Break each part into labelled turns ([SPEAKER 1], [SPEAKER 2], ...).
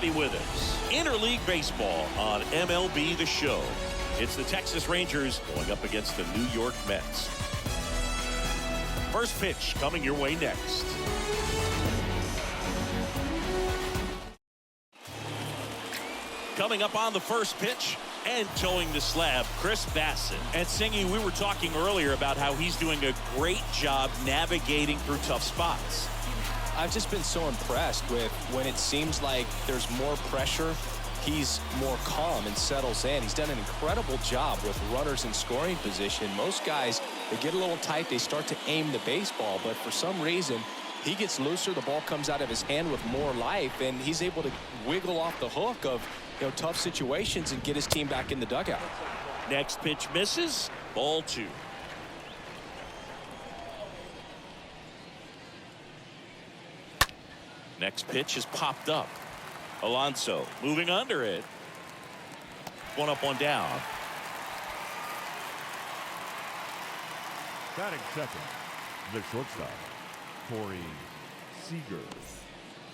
[SPEAKER 1] be with us. Interleague baseball on MLB The Show. It's the Texas Rangers going up against the New York Mets. First pitch coming your way next. Coming up on the first pitch and towing the slab, Chris Bassett. And Singy, we were talking earlier about how he's doing a great job navigating through tough spots.
[SPEAKER 2] I've just been so impressed with when it seems like there's more pressure, he's more calm and settles in. He's done an incredible job with runners in scoring position. Most guys, they get a little tight, they start to aim the baseball, but for some reason, he gets looser, the ball comes out of his hand with more life, and he's able to wiggle off the hook of tough situations and get his team back in the dugout.
[SPEAKER 1] Next pitch misses. Ball 2. Next pitch is popped up. Alonso moving under it. One up, one down.
[SPEAKER 3] Batting second, the shortstop, Corey Seager.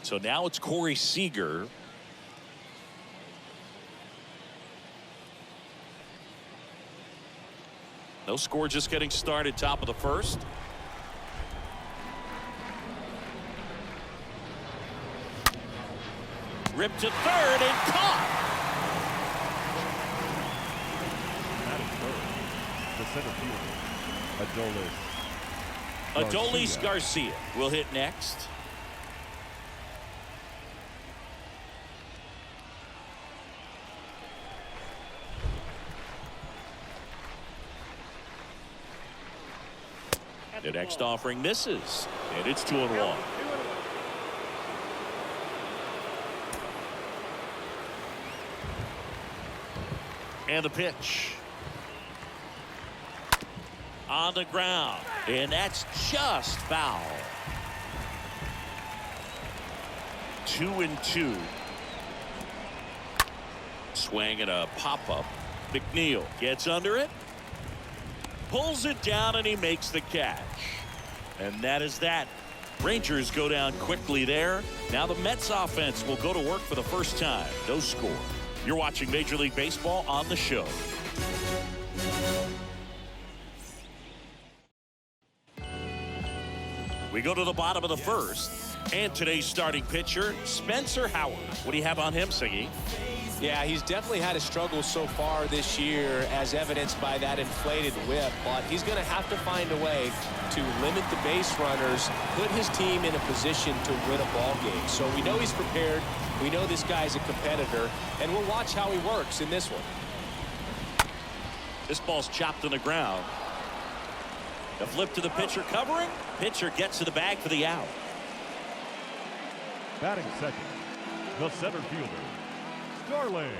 [SPEAKER 1] So now it's Corey Seager. No score, just getting started, top of the first. Ripped to third and caught.
[SPEAKER 3] That is third. The center fielder,
[SPEAKER 1] Adolis Garcia will hit next. The next offering misses, and it's 2-1. And the pitch. On the ground, and that's just foul. 2-2. Swing and a pop-up. McNeil gets under it. Pulls it down, and he makes the catch. And that is that. Rangers go down quickly there. Now the Mets offense will go to work for the first time. No score. You're watching Major League Baseball on The Show. We go to the bottom of the first. And today's starting pitcher, Spencer Howard. What do you have on him, Siggy?
[SPEAKER 2] Yeah, he's definitely had a struggle so far this year, as evidenced by that inflated whip, but he's going to have to find a way to limit the base runners, put his team in a position to win a ball game. So we know he's prepared, we know this guy's a competitor, and we'll watch how he works in this one.
[SPEAKER 1] This ball's chopped on the ground. The flip to the pitcher covering. Pitcher gets to the bag for the out.
[SPEAKER 3] Batting second, the center fielder, Starling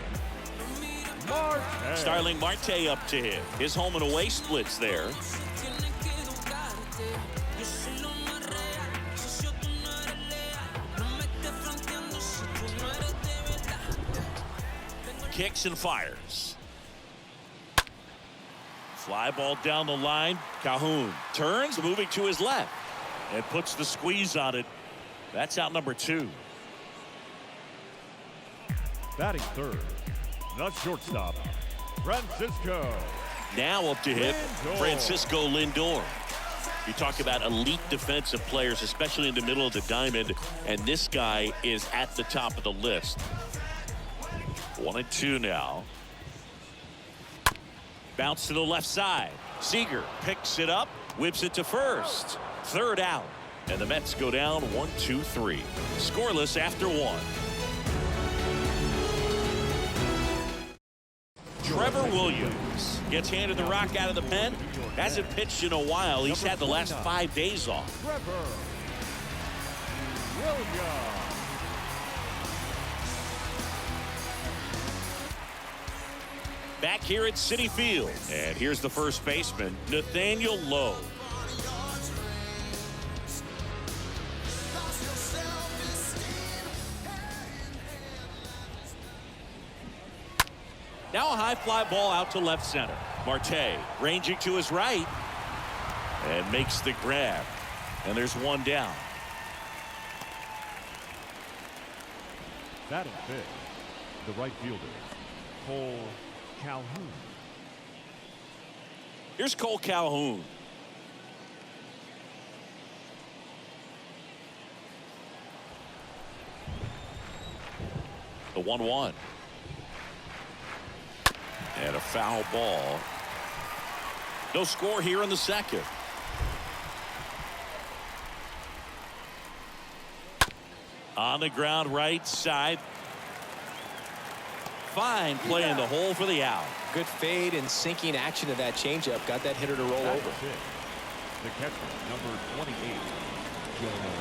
[SPEAKER 3] Marte.
[SPEAKER 1] Starling Marte up to him. His home and away splits there. Kicks and fires. Fly ball down the line. Calhoun turns, moving to his left, and puts the squeeze on it. That's out number 2.
[SPEAKER 3] Batting third, the shortstop, Francisco.
[SPEAKER 1] Now up to hit,
[SPEAKER 3] Lindor.
[SPEAKER 1] Francisco Lindor. You talk about elite defensive players, especially in the middle of the diamond, and this guy is at the top of the list. 1-2 now. Bounce to the left side. Seager picks it up, whips it to first. Third out, and the Mets go down 1-2-3. Scoreless after 1. Trevor Williams gets handed the rock out of the pen. Hasn't pitched in a while. He's had the last 5 days off.
[SPEAKER 3] Trevor Williams.
[SPEAKER 1] Back here at Citi Field. And here's the first baseman, Nathaniel Lowe. Now a high fly ball out to left center. Marte ranging to his right and makes the grab. And there's one down.
[SPEAKER 3] Batting fifth, the right fielder, Cole Calhoun.
[SPEAKER 1] Here's Cole Calhoun. The 1-1. And a foul ball. No score here in the second. On the ground right side. Fine play in the hole for the out.
[SPEAKER 2] Good fade and sinking action of that changeup. Got that hitter to roll
[SPEAKER 3] Batting
[SPEAKER 2] over.
[SPEAKER 3] sixth, the catcher, number 28, Jonah.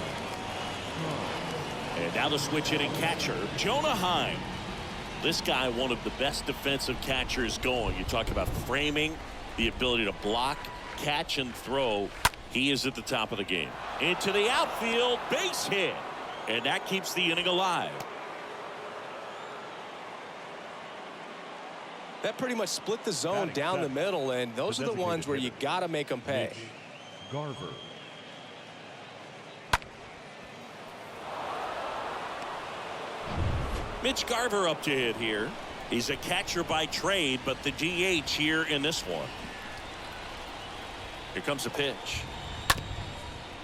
[SPEAKER 1] And now the switch hitting catcher, Jonah Heim. This guy, one of the best defensive catchers going. You talk about framing, the ability to block, catch, and throw. He is at the top of the game. Into the outfield, base hit. And that keeps the inning alive.
[SPEAKER 2] That pretty much split the zone
[SPEAKER 3] Batting
[SPEAKER 2] down the
[SPEAKER 3] seventh,
[SPEAKER 2] middle, and those are the ones where you got to make them pay.
[SPEAKER 3] Mitch Garver.
[SPEAKER 1] Mitch Garver up to hit here. He's a catcher by trade, but the DH here in this one. Here comes a pitch.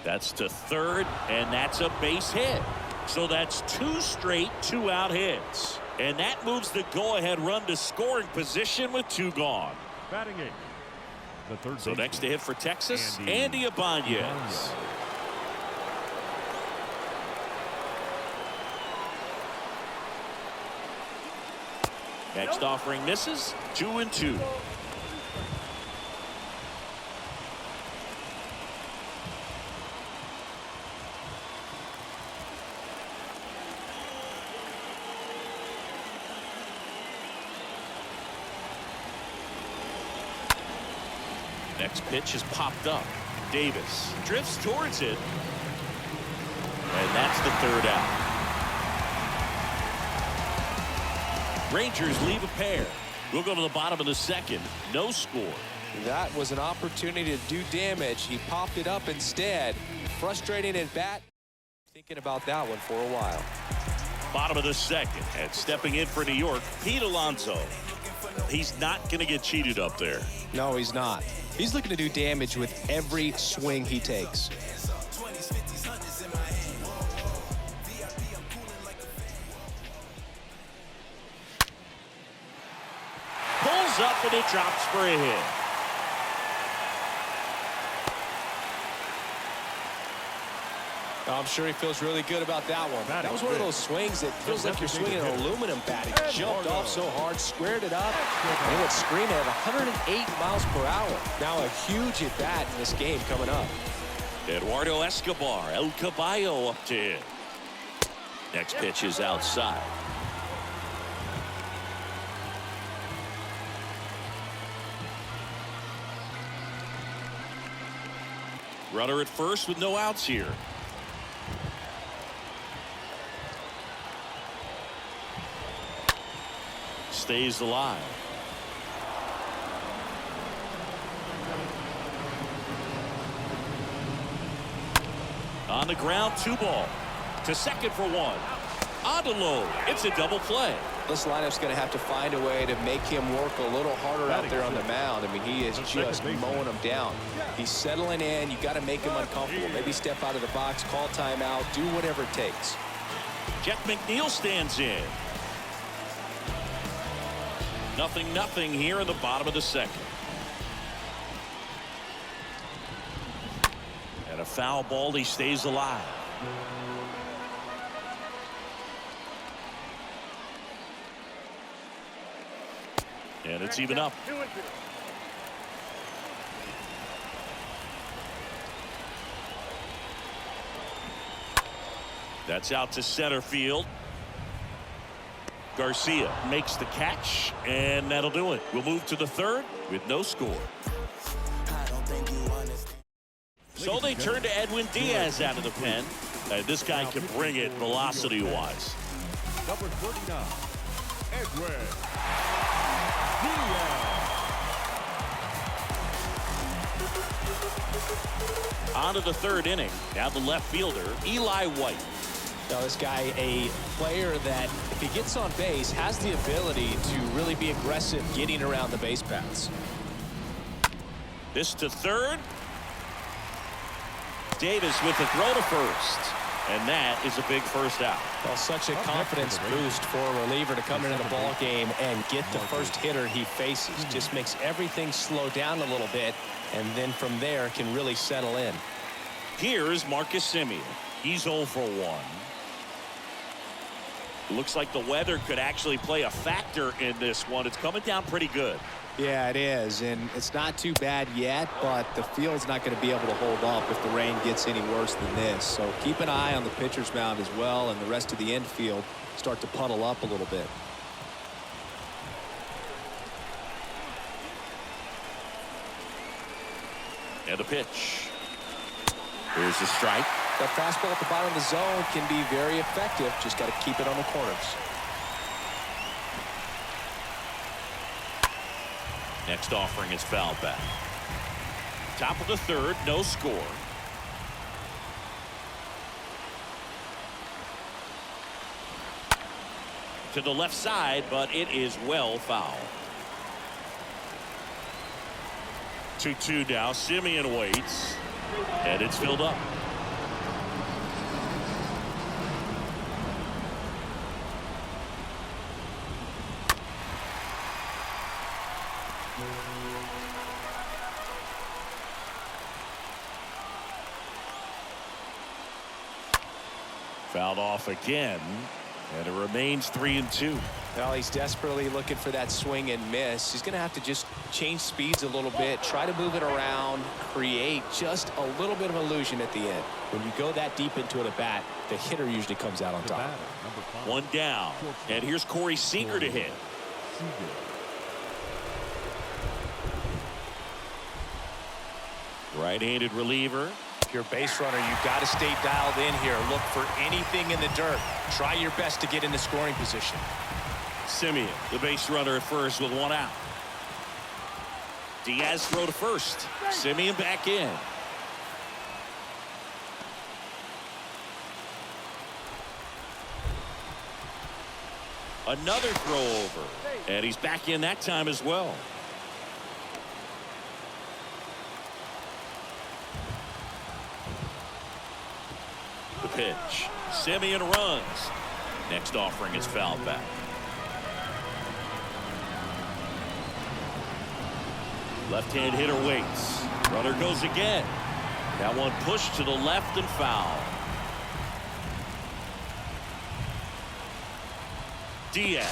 [SPEAKER 1] That's to third, and that's a base hit. So that's two straight two-out hits. And that moves the go-ahead run to scoring position with two gone.
[SPEAKER 3] Batting eighth, the third
[SPEAKER 1] So
[SPEAKER 3] baseman,
[SPEAKER 1] next to hit for Texas,
[SPEAKER 3] Andy
[SPEAKER 1] Andy Ibanez. Next offering misses. 2-2. Next pitch is popped up. Davis drifts towards it. And that's the third out. Rangers leave a pair. We'll go to the bottom of the second. No score.
[SPEAKER 2] That was an opportunity to do damage. He popped it up instead. Frustrating at bat. Thinking about that one for a while.
[SPEAKER 1] Bottom of the second. And stepping in for New York, Pete Alonso. He's not going to get cheated up there.
[SPEAKER 2] No, he's not. He's looking to do damage with every swing he takes.
[SPEAKER 1] Pulls up and it drops for a hit.
[SPEAKER 2] I'm sure he feels really good about that one. That was one of those swings that feels like you're swinging an aluminum bat. He jumped off so hard, squared it up, and he went screaming at 108 miles per hour. Now a huge at bat in this game coming up.
[SPEAKER 1] Eduardo Escobar, El Caballo up to hit. Next pitch is outside. Runner at first with no outs here. Stays alive. On the ground, 2 ball. To second for 1. On to low. It's a double play.
[SPEAKER 2] This lineup's going to have to find a way to make him work a little harder out there on the mound. I mean, he is just mowing them down. He's settling in. You got to make him uncomfortable. Maybe step out of the box, call timeout, do whatever it takes.
[SPEAKER 1] Jeff McNeil stands in. 0-0 here in the bottom of the second. And a foul ball. He stays alive. And it's even up. That's out to center field. Garcia makes the catch, and that'll do it. We'll move to the third with no score. So they turn to Edwin Diaz out of the pen. This guy can bring it velocity-wise.
[SPEAKER 3] Number 39, Edwin Diaz.
[SPEAKER 1] On to the third inning. Now the left fielder, Eli White.
[SPEAKER 2] Now, this guy, a player that, if he gets on base, has the ability to really be aggressive getting around the base paths.
[SPEAKER 1] This to third. Davis with the throw to first. And that is a big first out.
[SPEAKER 2] Well, such a confidence boost for a reliever to come into the ball game and get the first hitter he faces. Just makes everything slow down a little bit, and then from there can really settle in.
[SPEAKER 1] Here is Marcus Semien. He's 0 for 1. Looks like the weather could actually play a factor in this one. It's coming down pretty good.
[SPEAKER 2] Yeah, it is, and it's not too bad yet, but the field's not going to be able to hold up if the rain gets any worse than this. So keep an eye on the pitcher's mound as well, and the rest of the infield start to puddle up a little bit.
[SPEAKER 1] And a pitch. Here's the strike.
[SPEAKER 2] That fastball at the bottom of the zone can be very effective. Just got to keep it on the corners.
[SPEAKER 1] Next offering is fouled back. Top of the third, no score. To the left side, but it is well fouled. 2-2 now. Semien waits, and it's filled up. Fouled off again, and it remains 3-2.
[SPEAKER 2] Well, he's desperately looking for that swing and miss. He's going to have to just change speeds a little bit, try to move it around, create just a little bit of illusion at the end. When you go that deep into it at bat, the hitter usually comes out on top.
[SPEAKER 1] One down, and here's Corey Seager to hit. Right-handed reliever.
[SPEAKER 2] If you're a base runner, you've got to stay dialed in here. Look for anything in the dirt. Try your best to get into scoring position.
[SPEAKER 1] Semien, the base runner at first with one out. Diaz throw to first. Semien back in. Another throw over, and he's back in that time as well. The pitch. Semien runs. Next offering is fouled back. Left-hand hitter waits. Runner goes again. That one pushed to the left and foul. Diaz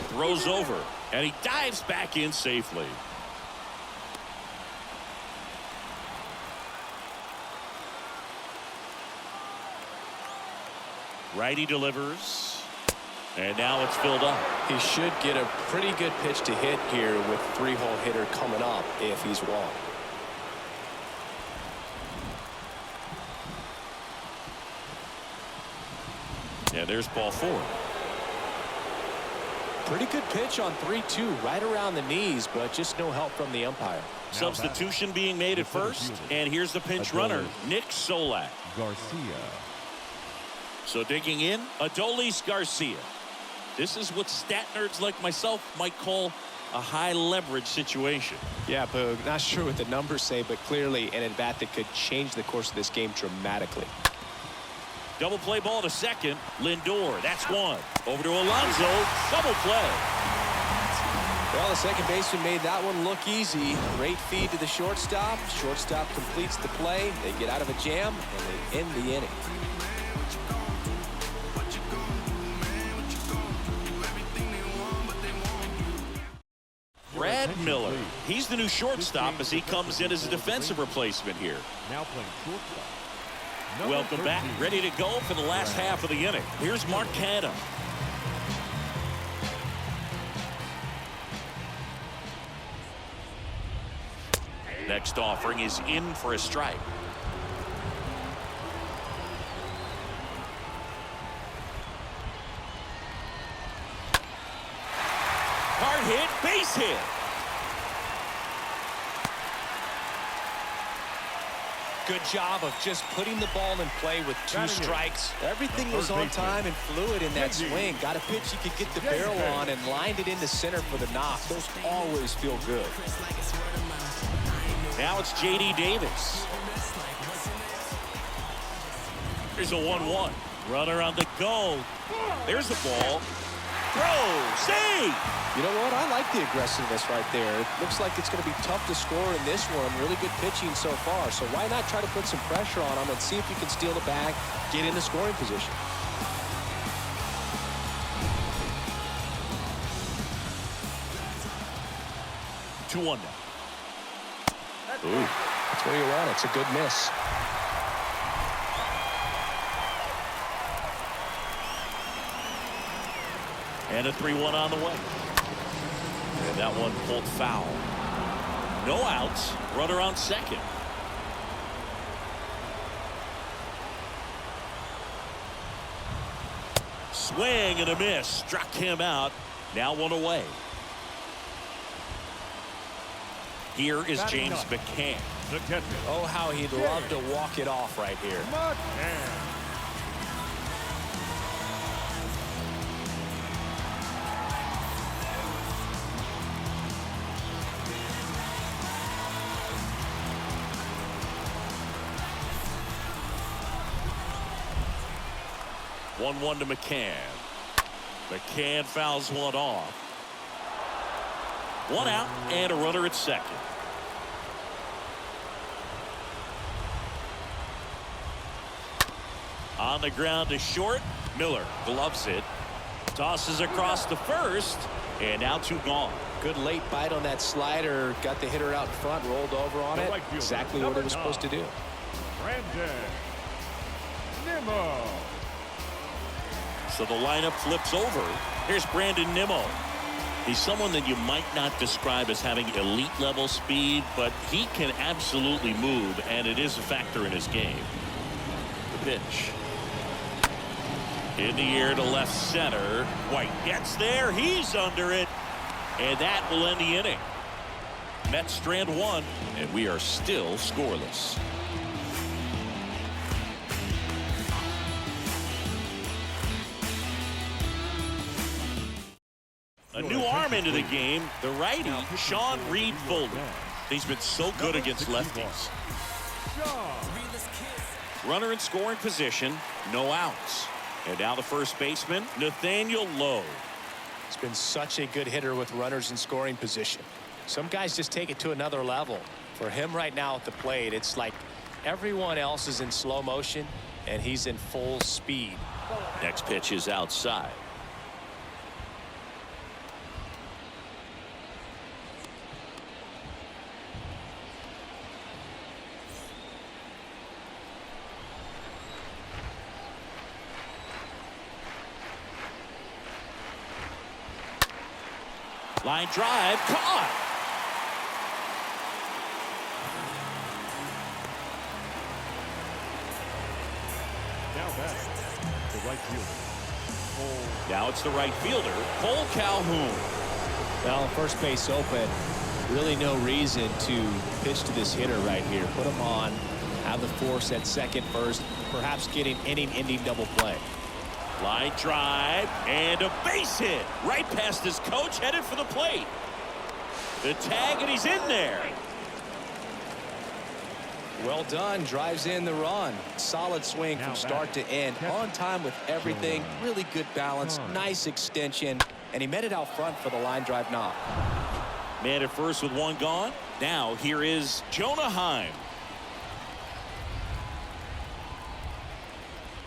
[SPEAKER 1] throws over, and he dives back in safely. Righty delivers, and now it's filled up.
[SPEAKER 2] He should get a pretty good pitch to hit here with three-hole hitter coming up if he's wrong.
[SPEAKER 1] And there's ball 4.
[SPEAKER 2] Pretty good pitch on 3-2, right around the knees, but just no help from the umpire.
[SPEAKER 1] Substitution being made at first, and here's the pinch runner, Nick Solak.
[SPEAKER 3] Garcia.
[SPEAKER 1] So digging in, Adolis Garcia. This is what stat nerds like myself might call a high leverage situation.
[SPEAKER 2] Yeah, Boog, not sure what the numbers say, but clearly an at-bat that could change the course of this game dramatically.
[SPEAKER 1] Double play ball to second. Lindor, that's one. Over to Alonso, double play.
[SPEAKER 2] Well, the second baseman made that one look easy. Great feed to the shortstop. Shortstop completes the play. They get out of a jam, and they end the inning.
[SPEAKER 1] Brad Miller, he's the new shortstop as he comes in as a defensive replacement here.
[SPEAKER 3] Now playing shortstop.
[SPEAKER 1] Welcome back. Ready to go for the last half of the inning. Here's Mark Canha. Next offering is in for a strike. Hard hit, base hit.
[SPEAKER 2] Good job of just putting the ball in play with 2 strikes. Everything was on time and fluid in that swing. Got a pitch he could get the barrel on and lined it into center for the knock. Those always feel good.
[SPEAKER 1] Now it's J.D. Davis. Here's a 1-1. Runner on the go. There's the ball. Throw. Save.
[SPEAKER 2] You know what? I like the aggressiveness right there. It looks like it's going to be tough to score in this one. Really good pitching so far. So why not try to put some pressure on him and see if you can steal the bag, get in the scoring position.
[SPEAKER 1] Two-one now.
[SPEAKER 2] Ooh, that's where you want it. It's a good miss.
[SPEAKER 1] And a 3-1 on the way. And that one pulled foul. No outs. Runner on second. Swing and a miss. Struck him out. Now one away. Here is James McCann.
[SPEAKER 2] Oh, how he'd love to walk it off right here.
[SPEAKER 3] McCann.
[SPEAKER 1] 1-1 to McCann. McCann fouls one off. One out and a runner at second. On the ground to short. Miller gloves it. Tosses across to first. And now 2 gone.
[SPEAKER 2] Good late bite on that slider. Got the hitter out in front, rolled over on it. Exactly what it was supposed to do.
[SPEAKER 3] Brandon Nimmo.
[SPEAKER 1] So the lineup flips over. Here's Brandon Nimmo. He's someone that you might not describe as having elite level speed, but he can absolutely move, and it is a factor in his game. The pitch. In the air to left center. White gets there. He's under it. And that will end the inning. Mets strand 1, and we are still scoreless. A new arm into the game, the righty, Sean Reed-Fuller. He's been so good against lefties. Runner in scoring position, no outs. And now the first baseman, Nathaniel Lowe.
[SPEAKER 2] He's been such a good hitter with runners in scoring position. Some guys just take it to another level. For him right now at the plate, it's like everyone else is in slow motion, and he's in full speed.
[SPEAKER 1] Next pitch is outside. Line drive, caught.
[SPEAKER 3] Now back, the right fielder.
[SPEAKER 1] Now it's the right fielder, Cole Calhoun.
[SPEAKER 2] Well, first base open. Really no reason to pitch to this hitter right here. Put him on, have the force at second, first, perhaps getting inning-ending double play.
[SPEAKER 1] Line drive and a base hit right past his coach, headed for the plate. The tag, and he's in there.
[SPEAKER 2] Well done. Drives in the run. Solid swing from start to end. On time with everything. Really good balance. Nice extension. And he met it out front for the line drive knock.
[SPEAKER 1] Man at first with 1 gone. Now here is Jonah Heim.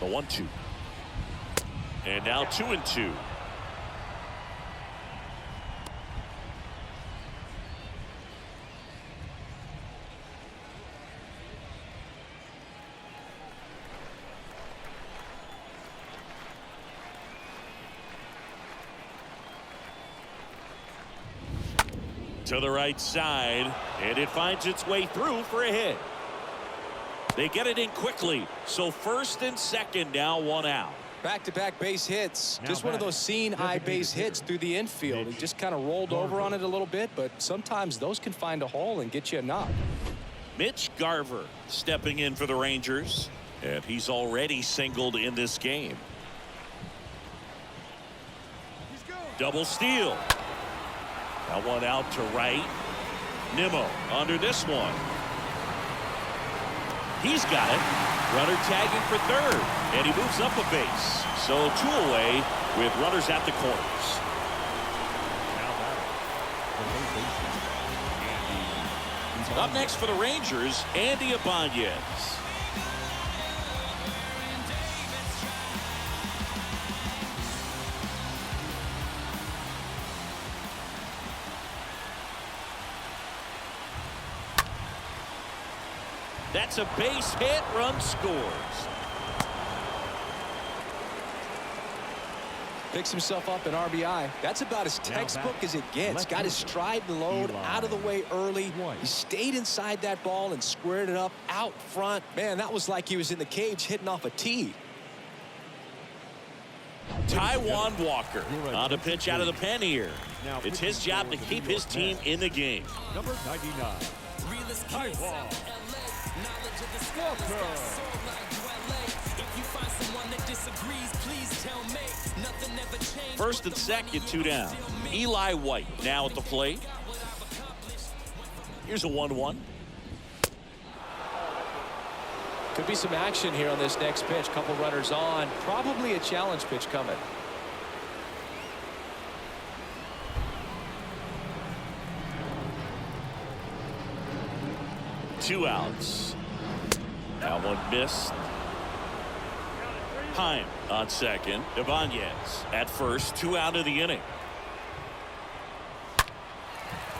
[SPEAKER 1] The 1-2. And now 2-2. To the right side, and it finds its way through for a hit. They get it in quickly, so first and second, now 1 out.
[SPEAKER 2] Back-to-back base hits. Just one of those seeing-eye base hits through the infield. He just kind of rolled over on it a little bit, but sometimes those can find a hole and get you a knock.
[SPEAKER 1] Mitch Garver stepping in for the Rangers, and he's already singled in this game. Double steal. That one out to right. Nimmo under this one. He's got it. Runner tagging for third, and he moves up a base. So 2 away with runners at the corners. Up next for the Rangers, Andy Ibanez. That's a base hit. Run scores.
[SPEAKER 2] Picks himself up an RBI. That's about as textbook as it gets. Got his stride and load out of the way early. He stayed inside that ball and squared it up out front. Man, that was like he was in the cage hitting off a tee.
[SPEAKER 1] Taijuan Walker on a pitch out of the pen here. It's his job to keep his team in the game.
[SPEAKER 3] Number 99. Taijuan Walker.
[SPEAKER 1] First and second, 2 down. Eli White now at the plate. Here's a 1-1.
[SPEAKER 2] Could be some action here on this next pitch. Couple runners on. Probably a challenge pitch coming.
[SPEAKER 1] Two outs. That one missed. Heim on second. Ibanez at first. 2 out of the inning.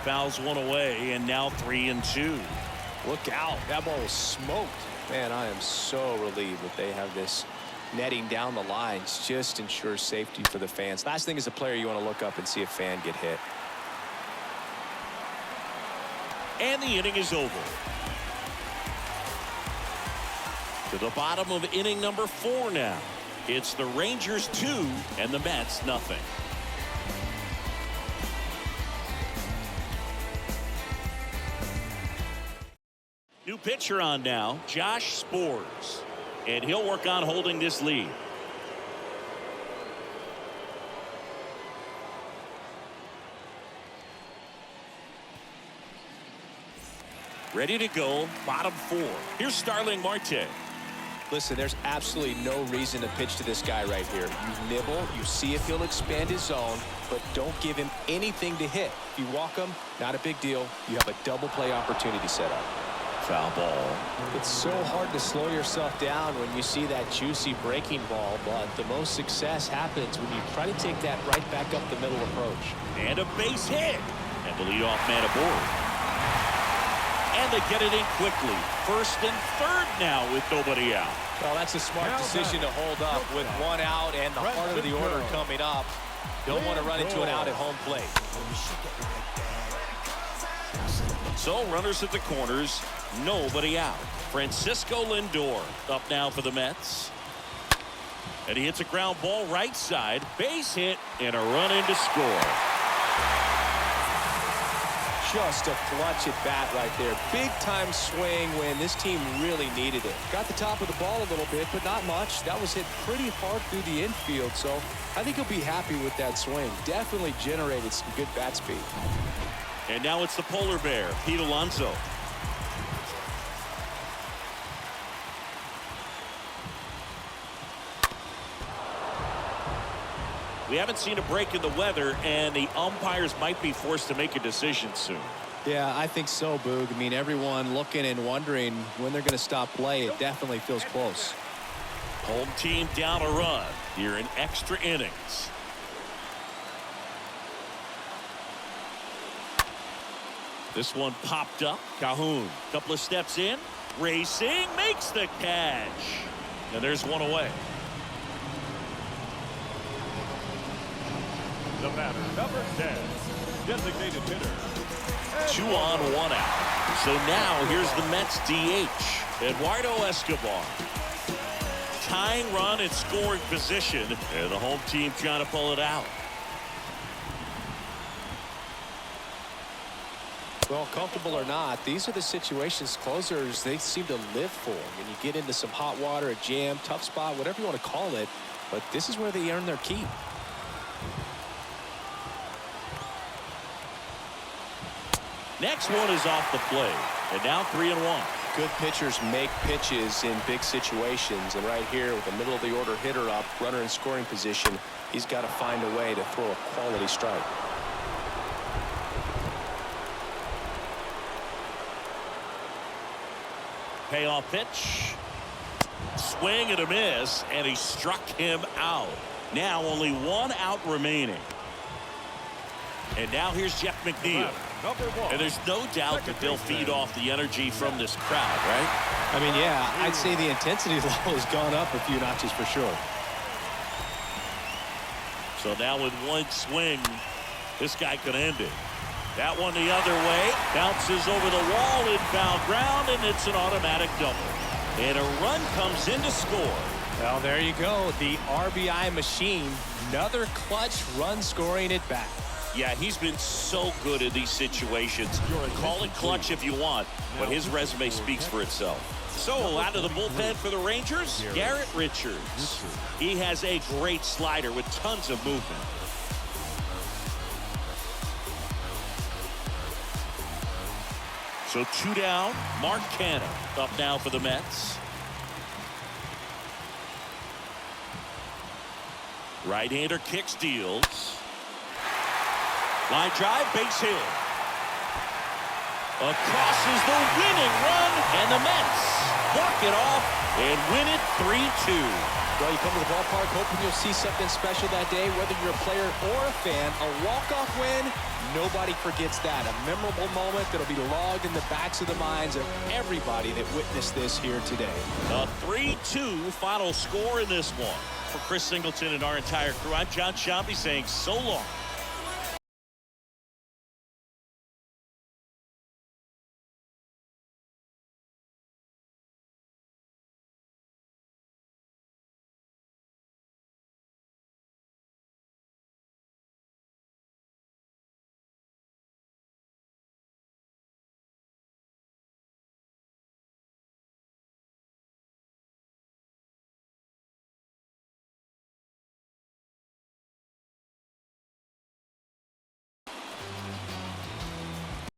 [SPEAKER 1] Fouls one away, and now 3-2.
[SPEAKER 2] Look out. That ball was smoked. Man, I am so relieved that they have this netting down the lines. Just ensures safety for the fans. Last thing as a player, you want to look up and see a fan get hit.
[SPEAKER 1] And the inning is over. To the bottom of inning number 4 now. It's the Rangers 2 and the Mets nothing. New pitcher on now, Josh Spores. And he'll work on holding this lead. Ready to go, bottom 4. Here's Starling Marte.
[SPEAKER 2] Listen, there's absolutely no reason to pitch to this guy right here. You nibble, you see if he'll expand his zone, but don't give him anything to hit. If you walk him, not a big deal. You have a double play opportunity set up.
[SPEAKER 1] Foul ball.
[SPEAKER 2] It's so hard to slow yourself down when you see that juicy breaking ball, but the most success happens when you try to take that right back up the middle approach.
[SPEAKER 1] And a base hit. And the leadoff man aboard. And they get it in quickly. First and third now with nobody out.
[SPEAKER 2] Well, that's a smart decision to hold up with 1 out and the heart of the order coming up. Don't want to run into an out at home plate.
[SPEAKER 1] So runners at the corners, nobody out. Francisco Lindor up now for the Mets. And he hits a ground ball right side. Base hit and a run in to score.
[SPEAKER 2] Just a clutch at bat right there. Big time swing when this team really needed it. Got the top of the ball a little bit, but not much. That was hit pretty hard through the infield, so I think he'll be happy with that swing. Definitely generated some good bat speed.
[SPEAKER 1] And now it's the polar bear, Pete Alonso. We haven't seen a break in the weather, and the umpires might be forced to make a decision soon.
[SPEAKER 2] Yeah, I think so, Boog. I mean, everyone looking and wondering when they're going to stop play. It definitely feels close.
[SPEAKER 1] Home team down a run here in extra innings. This one popped up. Calhoun, couple of steps in, racing, makes the catch. And there's one away.
[SPEAKER 3] The batter, number 10, designated hitter.
[SPEAKER 1] 2 on, 1 out. So now here's the Mets DH, Eduardo Escobar. Tying run in scoring position, and the home team trying to pull it out.
[SPEAKER 2] Well, comfortable or not, these are the situations closers they seem to live for. When you get into some hot water, a jam, tough spot, whatever you want to call it, but this is where they earn their keep.
[SPEAKER 1] Next one is off the plate, and now 3-1.
[SPEAKER 2] Good pitchers make pitches in big situations, and right here with the middle of the order hitter up, runner in scoring position, he's got to find a way to throw a quality strike.
[SPEAKER 1] Payoff pitch. Swing and a miss, and he struck him out. Now only 1 out remaining. And now here's Jeff McNeil. And there's no doubt that they'll feed off the energy from this crowd, right?
[SPEAKER 2] I mean, yeah, I'd say the intensity level has gone up a few notches for sure.
[SPEAKER 1] So now with 1 swing, this guy could end it. That one the other way, bounces over the wall, inbound ground, and it's an automatic double. And a run comes in to score.
[SPEAKER 2] Well, there you go. The RBI machine. Another clutch run scoring at bat.
[SPEAKER 1] Yeah, he's been so good in these situations. Call it clutch if you want, but his resume speaks for itself. So out of the bullpen for the Rangers, Garrett Richards. He has a great slider with tons of movement. So 2 down. Mark Canha up now for the Mets. Right-hander kick steals. Line drive, base hit. Across is the winning run, and the Mets walk it off and win it 3-2.
[SPEAKER 2] Well, you come to the ballpark hoping you'll see something special that day, whether you're a player or a fan. A walk-off win, nobody forgets that. A memorable moment that'll be logged in the backs of the minds of everybody that witnessed this here today.
[SPEAKER 1] A 3-2 final score in this one. For Chris Singleton and our entire crew, I'm John Shambi saying so long.